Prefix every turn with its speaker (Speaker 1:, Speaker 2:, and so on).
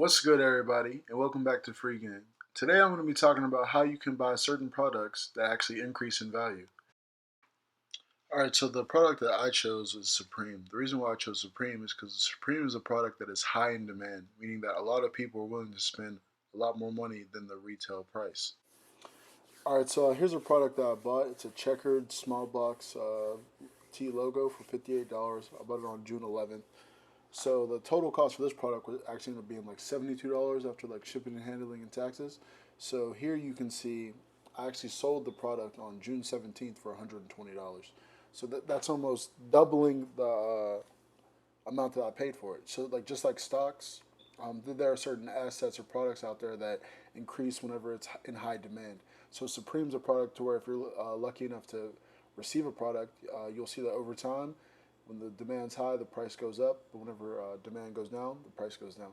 Speaker 1: What's good, everybody, and welcome back to Free Game. Today I'm going to be talking about how you can buy certain products that actually increase in value. Alright, so the product that I chose was Supreme. The reason why I chose Supreme is because Supreme is a product that is high in demand, meaning that a lot of people are willing to spend a lot more money than the retail price. Alright, so here's a product that I bought. It's a checkered small box T logo for $58. I bought it on June 11th. So the total cost for this product was actually ended up being like $72 after like shipping and handling and taxes. So here you can see I actually sold the product on June 17th for $120. So that's almost doubling the amount that I paid for it. So like just like stocks, there are certain assets or products out there that increase whenever it's in high demand. So Supreme's a product to where if you're lucky enough to receive a product, you'll see that over time, when the demand's high, the price goes up. But whenever demand goes down, the price goes down.